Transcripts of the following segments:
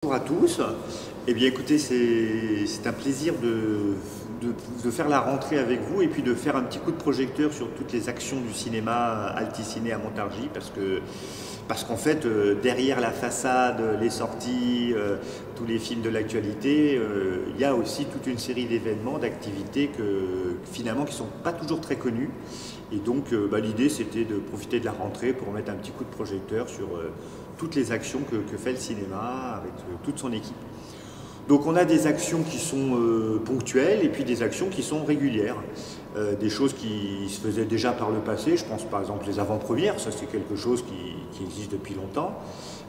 Bonjour à tous. Eh bien écoutez, c'est un plaisir de faire la rentrée avec vous et puis de faire un petit coup de projecteur sur toutes les actions du cinéma Alticiné à Montargis parce qu'en fait, derrière la façade, les sorties, tous les films de l'actualité, il y a aussi toute une série d'événements, d'activités finalement qui ne sont pas toujours très connus. Et donc l'idée c'était de profiter de la rentrée pour mettre un petit coup de projecteur sur toutes les actions que fait le cinéma avec toute son équipe. Donc on a des actions qui sont ponctuelles et puis des actions qui sont régulières. Des choses qui se faisaient déjà par le passé, je pense par exemple les avant-premières, ça c'est quelque chose qui existe depuis longtemps.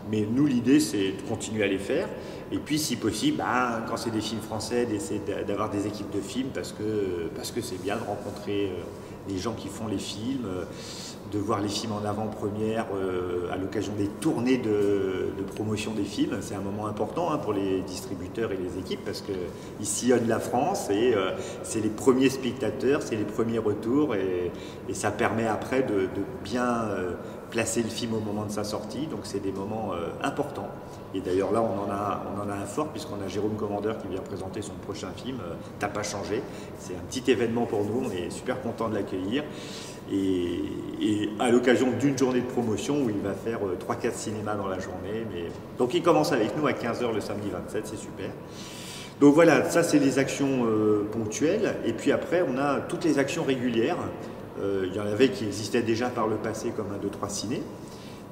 Mais nous l'idée c'est de continuer à les faire. Et puis si possible, quand c'est des films français, d'essayer d'avoir des équipes de films parce que c'est bien de rencontrer les gens qui font les films, de voir les films en avant-première à l'occasion des tournées de promotion des films. C'est un moment important pour les distributeurs et les équipes parce qu'ils sillonnent la France et c'est les premiers spectateurs, c'est les premiers retours et ça permet après de bien placer le film au moment de sa sortie. Donc c'est des moments importants. Et d'ailleurs là on en a un fort puisqu'on a Jérôme Commandeur qui vient présenter son prochain film, T'as pas changé. C'est un petit événement pour nous, on est super content de l'accueillir. Et à l'occasion d'une journée de promotion où il va faire 3-4 cinémas dans la journée. Donc il commence avec nous à 15 h le samedi 27, c'est super. Donc voilà, ça c'est les actions ponctuelles. Et puis après on a toutes les actions régulières. Il y en avait qui existaient déjà par le passé comme 1, 2, 3 ciné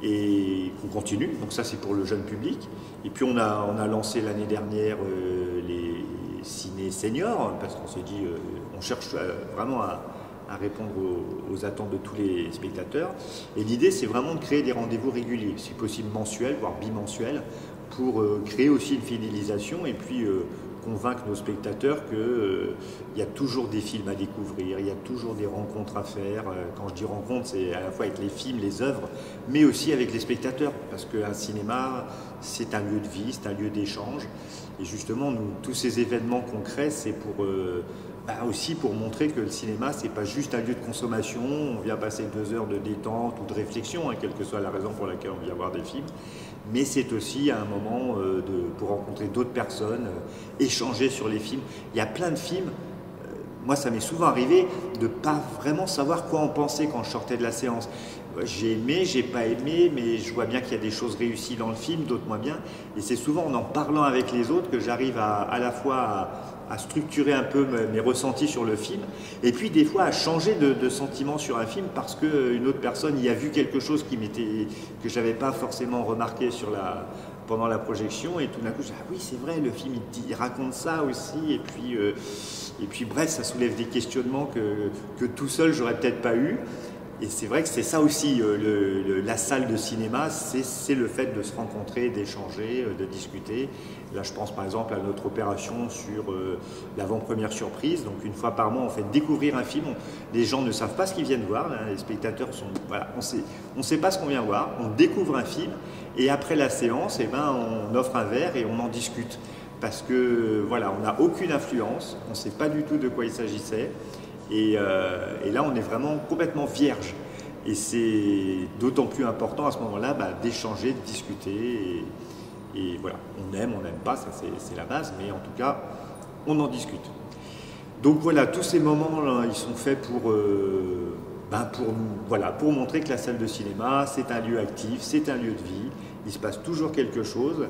et qu'on continue, donc ça c'est pour le jeune public. Et puis on a lancé l'année dernière les ciné seniors parce qu'on s'est dit on cherche vraiment à répondre aux attentes de tous les spectateurs. Et l'idée, c'est vraiment de créer des rendez-vous réguliers, si possible mensuels, voire bimensuels, pour créer aussi une fidélisation et puis convaincre nos spectateurs qu'il y a toujours des films à découvrir, il y a toujours des rencontres à faire. Quand je dis rencontres, c'est à la fois avec les films, les œuvres, mais aussi avec les spectateurs, parce qu'un cinéma, c'est un lieu de vie, c'est un lieu d'échange. Et justement, nous, tous ces événements qu'on crée, c'est pour... aussi pour montrer que le cinéma, c'est pas juste un lieu de consommation, on vient passer 2 heures de détente ou de réflexion, quelle que soit la raison pour laquelle on vient voir des films, mais c'est aussi un moment pour rencontrer d'autres personnes, échanger sur les films. Il y a plein de films, moi ça m'est souvent arrivé de pas vraiment savoir quoi en penser quand je sortais de la séance. J'ai aimé, j'ai pas aimé, mais je vois bien qu'il y a des choses réussies dans le film, d'autres moins bien. Et c'est souvent en parlant avec les autres que j'arrive à la fois à structurer un peu mes ressentis sur le film, et puis des fois à changer de sentiment sur un film parce qu'une autre personne y a vu quelque chose que j'avais pas forcément remarqué pendant la projection, et tout d'un coup je dis, ah oui c'est vrai, le film il raconte ça aussi, et puis bref, ça soulève des questionnements que tout seul j'aurais peut-être pas eu. Et c'est vrai que c'est ça aussi, la salle de cinéma, c'est le fait de se rencontrer, d'échanger, de discuter. Là, je pense par exemple à notre opération sur l'avant-première surprise. Donc, une fois par mois, on fait découvrir un film. Les gens ne savent pas ce qu'ils viennent voir. Les spectateurs sont... Voilà, on sait pas ce qu'on vient voir. On découvre un film. Et après la séance, on offre un verre et on en discute. Parce que, voilà, on n'a aucune influence. On ne sait pas du tout de quoi il s'agissait. Et là, on est vraiment complètement vierge. Et c'est d'autant plus important à ce moment-là d'échanger, de discuter. Et voilà, on aime pas, ça c'est la base, mais en tout cas, on en discute. Donc voilà, tous ces moments-là, ils sont faits pour montrer que la salle de cinéma, c'est un lieu actif, c'est un lieu de vie. Il se passe toujours quelque chose.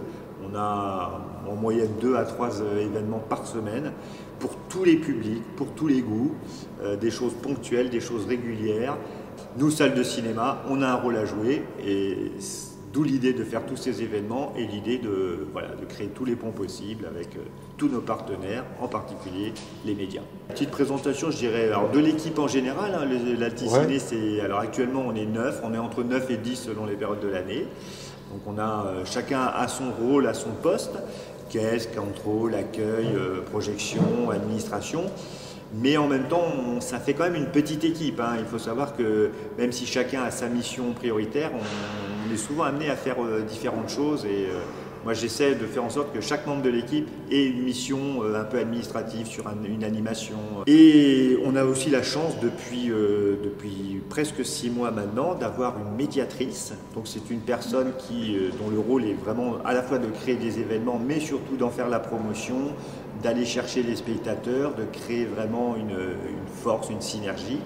On a en moyenne 2 à 3 événements par semaine pour tous les publics, pour tous les goûts, des choses ponctuelles, des choses régulières. Nous, salle de cinéma, on a un rôle à jouer et d'où l'idée de faire tous ces événements et l'idée de créer tous les ponts possibles avec tous nos partenaires, en particulier les médias. Petite présentation, je dirais, alors, de l'équipe en général. L'Alticiné, alors actuellement on est 9, on est entre 9 et 10 selon les périodes de l'année. Donc on a chacun à son rôle, à son poste, caisse, contrôle, accueil, projection, administration. Mais en même temps, ça fait quand même une petite équipe. Il faut savoir que même si chacun a sa mission prioritaire, on est souvent amené à faire différentes choses Moi, j'essaie de faire en sorte que chaque membre de l'équipe ait une mission un peu administrative sur une animation. Et on a aussi la chance depuis presque 6 mois maintenant d'avoir une médiatrice. Donc c'est une personne dont le rôle est vraiment à la fois de créer des événements, mais surtout d'en faire la promotion, d'aller chercher les spectateurs, de créer vraiment une force, une synergie.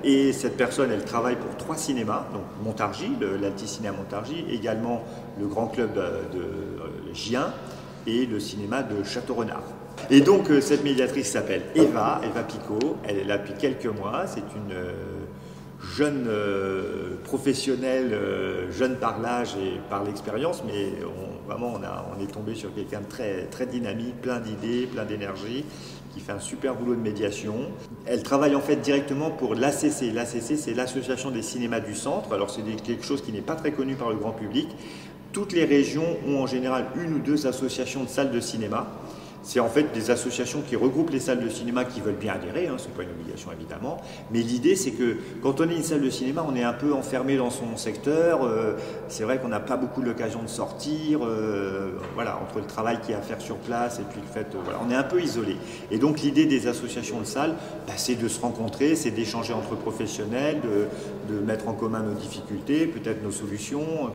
Et cette personne, elle travaille pour 3 cinémas, donc Montargis, l'Alticiné à Montargis, également le Grand Club de Gien et le cinéma de Château-Renard. Et donc cette médiatrice s'appelle Eva Picot, elle est là depuis quelques mois, c'est une jeune professionnelle, jeune par l'âge et par l'expérience, mais on est tombé sur quelqu'un de très, très dynamique, plein d'idées, plein d'énergie, qui fait un super boulot de médiation. Elle travaille en fait directement pour l'ACC. L'ACC, c'est l'Association des cinémas du centre. Alors c'est quelque chose qui n'est pas très connu par le grand public. Toutes les régions ont en général 1 ou 2 associations de salles de cinéma. C'est en fait des associations qui regroupent les salles de cinéma qui veulent bien adhérer, ce n'est pas une obligation évidemment, mais l'idée c'est que quand on est une salle de cinéma, on est un peu enfermé dans son secteur, c'est vrai qu'on n'a pas beaucoup l'occasion de sortir, voilà, entre le travail qu'il y a à faire sur place et puis le fait, voilà, on est un peu isolé. Et donc l'idée des associations de salles, c'est de se rencontrer, c'est d'échanger entre professionnels, de mettre en commun nos difficultés, peut-être nos solutions,